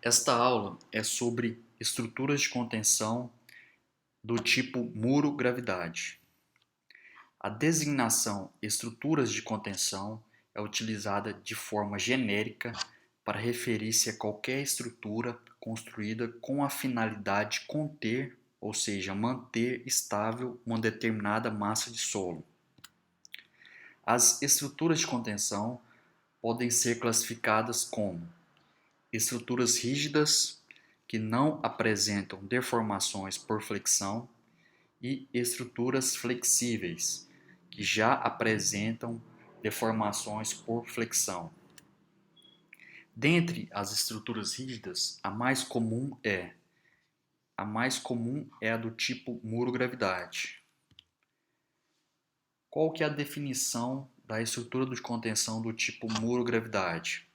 Esta aula é sobre estruturas de contenção do tipo muro-gravidade. A designação estruturas de contenção é utilizada de forma genérica para referir-se a qualquer estrutura construída com a finalidade de conter, ou seja, manter estável uma determinada massa de solo. As estruturas de contenção podem ser classificadas como estruturas rígidas, que não apresentam deformações por flexão, e estruturas flexíveis, que já apresentam deformações por flexão. Dentre as estruturas rígidas, a mais comum é a do tipo muro-gravidade. Qual que é a definição da estrutura de contenção do tipo muro-gravidade?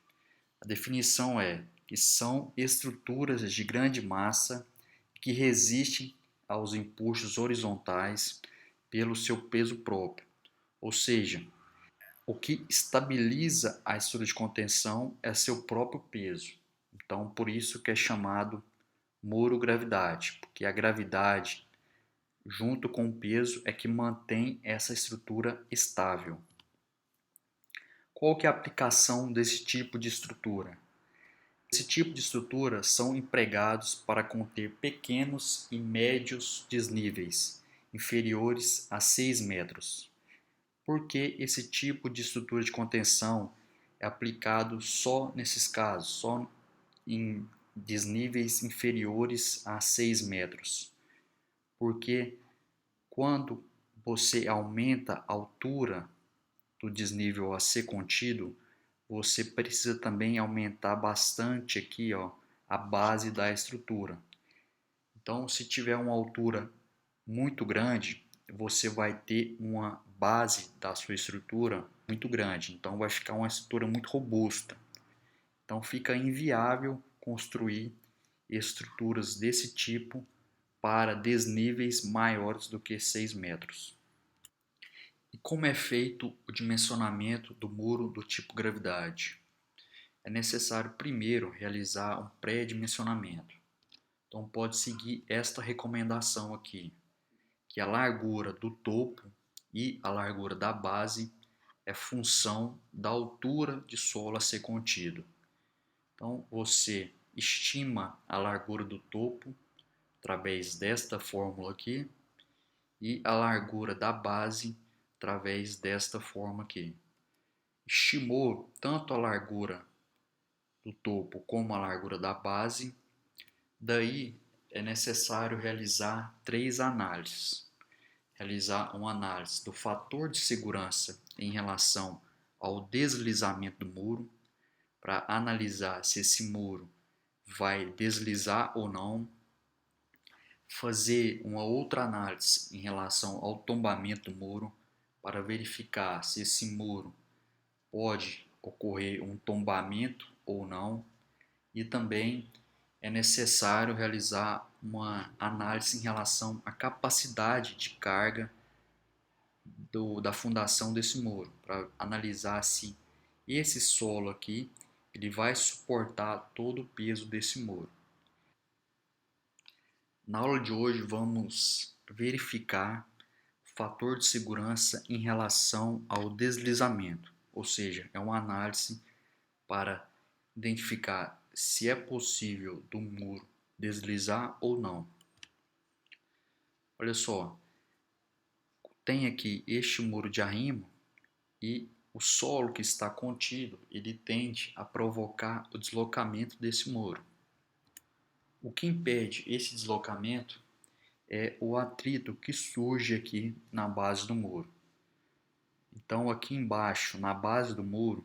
A definição é que são estruturas de grande massa que resistem aos impulsos horizontais pelo seu peso próprio. Ou seja, o que estabiliza a estrutura de contenção é seu próprio peso. Então, por isso que é chamado muro-gravidade, porque a gravidade, junto com o peso, é que mantém essa estrutura estável. Qual que é a aplicação desse tipo de estrutura? Esse tipo de estrutura são empregados para conter pequenos e médios desníveis, inferiores a 6 metros. Por que esse tipo de estrutura de contenção é aplicado só nesses casos, só em desníveis inferiores a 6 metros? Porque quando você aumenta a altura do desnível a ser contido, você precisa também aumentar bastante aqui, ó, a base da estrutura. Então, se tiver uma altura muito grande, você vai ter uma base da sua estrutura muito grande. Então, vai ficar uma estrutura muito robusta. Então, fica inviável construir estruturas desse tipo para desníveis maiores do que 6 metros. E como é feito o dimensionamento do muro do tipo gravidade? É necessário primeiro realizar um pré-dimensionamento. Então pode seguir esta recomendação aqui, que a largura do topo e a largura da base é função da altura de solo a ser contido. Então você estima a largura do topo através desta fórmula aqui e a largura da base através desta forma aqui. Estimou tanto a largura do topo como a largura da base, daí é necessário realizar 3 análises. Realizar uma análise do fator de segurança em relação ao deslizamento do muro, para analisar se esse muro vai deslizar ou não. Fazer uma outra análise em relação ao tombamento do muro, para verificar se esse muro pode ocorrer um tombamento ou não, e também é necessário realizar uma análise em relação à capacidade de carga da fundação desse muro, para analisar se esse solo aqui ele vai suportar todo o peso desse muro. Na aula de hoje vamos verificar o fator de segurança em relação ao deslizamento, ou seja, é uma análise para identificar se é possível do muro deslizar ou não. Olha só, tem aqui este muro de arrimo e o solo que está contido, ele tende a provocar o deslocamento desse muro. O que impede esse deslocamento é o atrito que surge aqui na base do muro. Então aqui embaixo, na base do muro,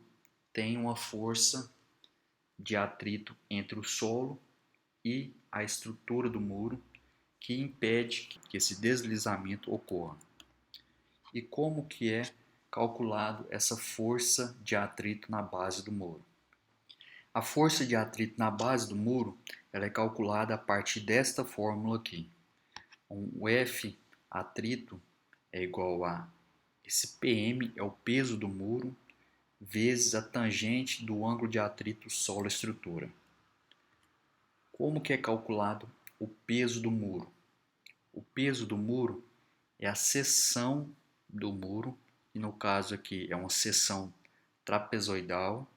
tem uma força de atrito entre o solo e a estrutura do muro que impede que esse deslizamento ocorra. E como que é calculado essa força de atrito na base do muro? A força de atrito na base do muro ela é calculada a partir desta fórmula aqui. O F atrito é igual a esse PM é o peso do muro vezes a tangente do ângulo de atrito solo-estrutura. Como que é calculado o peso do muro? O peso do muro é a seção do muro, e no caso aqui é uma seção trapezoidal,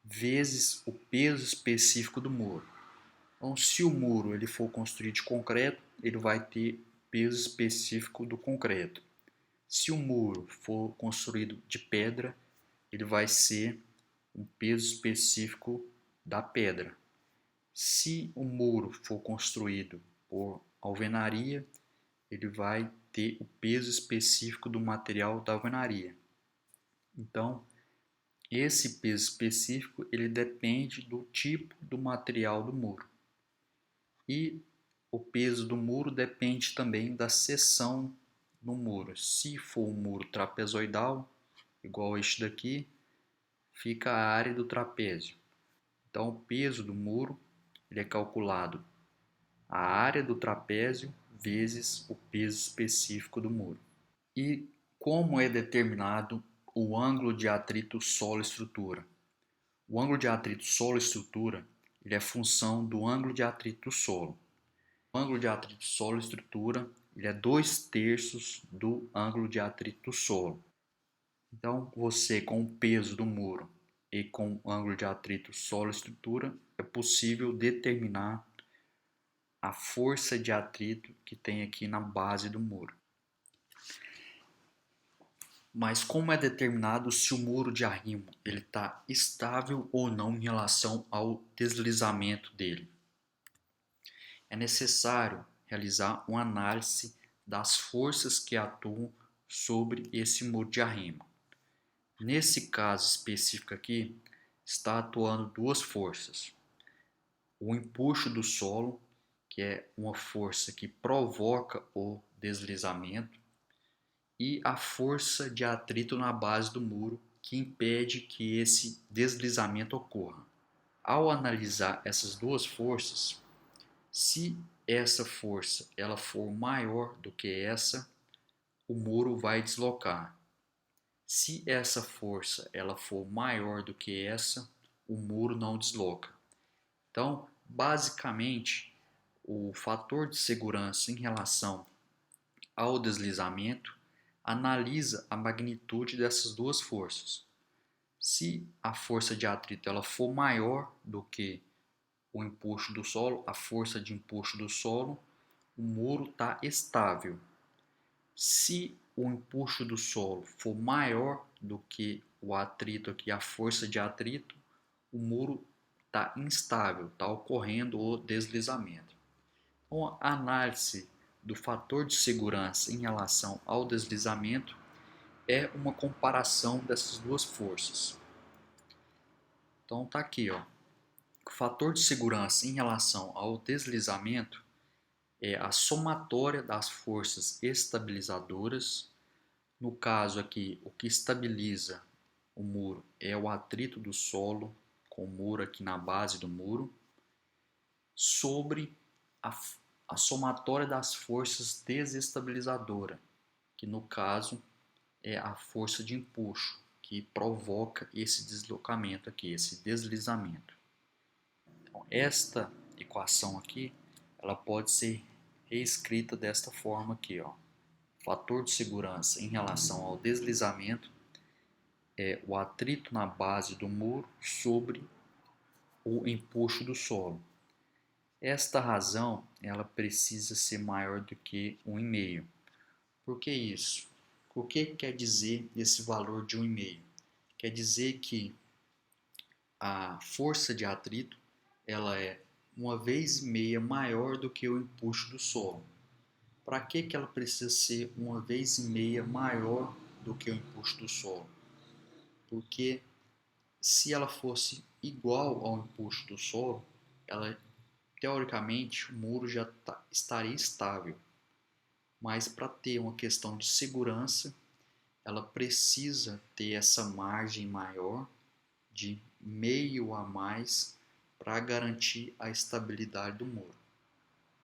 vezes o peso específico do muro. Então, se o muro ele for construído de concreto, ele vai ter peso específico do concreto. Se o muro for construído de pedra, ele vai ser um peso específico da pedra. Se o muro for construído por alvenaria, ele vai ter o peso específico do material da alvenaria. Então, esse peso específico ele depende do tipo do material do muro. E o peso do muro depende também da seção no muro. Se for um muro trapezoidal, igual este daqui, fica a área do trapézio. Então, o peso do muro ele é calculado a área do trapézio vezes o peso específico do muro. E como é determinado o ângulo de atrito solo-estrutura? O ângulo de atrito solo-estrutura ele é função do ângulo de atrito do solo. O ângulo de atrito solo-estrutura ele é 2/3 do ângulo de atrito do solo. Então, você com o peso do muro e com o ângulo de atrito solo-estrutura, é possível determinar a força de atrito que tem aqui na base do muro. Mas como é determinado se o muro de arrimo ele está estável ou não em relação ao deslizamento dele? É necessário realizar uma análise das forças que atuam sobre esse muro de arrimo. Nesse caso específico aqui, está atuando duas forças. O empuxo do solo, que é uma força que provoca o deslizamento, e a força de atrito na base do muro, que impede que esse deslizamento ocorra. Ao analisar essas duas forças, se essa força ela for maior do que essa, o muro vai deslocar. Se essa força ela for maior do que essa, o muro não desloca. Então, basicamente, o fator de segurança em relação ao deslizamento analisa a magnitude dessas duas forças. Se a força de atrito ela for maior do que o empuxo do solo, a força de empuxo do solo, o muro está estável. Se o empuxo do solo for maior do que o atrito aqui, a força de atrito, o muro está instável, está ocorrendo o deslizamento. Então, a análise do fator de segurança em relação ao deslizamento é uma comparação dessas duas forças. Então tá aqui, ó. O fator de segurança em relação ao deslizamento é a somatória das forças estabilizadoras. No caso aqui, o que estabiliza o muro é o atrito do solo com o muro aqui na base do muro, sobre a somatória das forças desestabilizadoras, que no caso é a força de empuxo, que provoca esse deslocamento aqui, esse deslizamento. Então, esta equação aqui, ela pode ser reescrita desta forma aqui, ó. Fator de segurança em relação ao deslizamento é o atrito na base do muro sobre o empuxo do solo. Esta razão ela precisa ser maior do que 1,5. Por que isso? O que quer dizer esse valor de 1,5? Quer dizer que a força de atrito ela é 1,5 vezes maior do que o empuxo do solo. Para que ela precisa ser 1,5 vezes maior do que o empuxo do solo? Porque se ela fosse igual ao empuxo do solo, ela teoricamente o muro já estaria estável. Mas para ter uma questão de segurança, ela precisa ter essa margem maior de meio a mais para garantir a estabilidade do muro.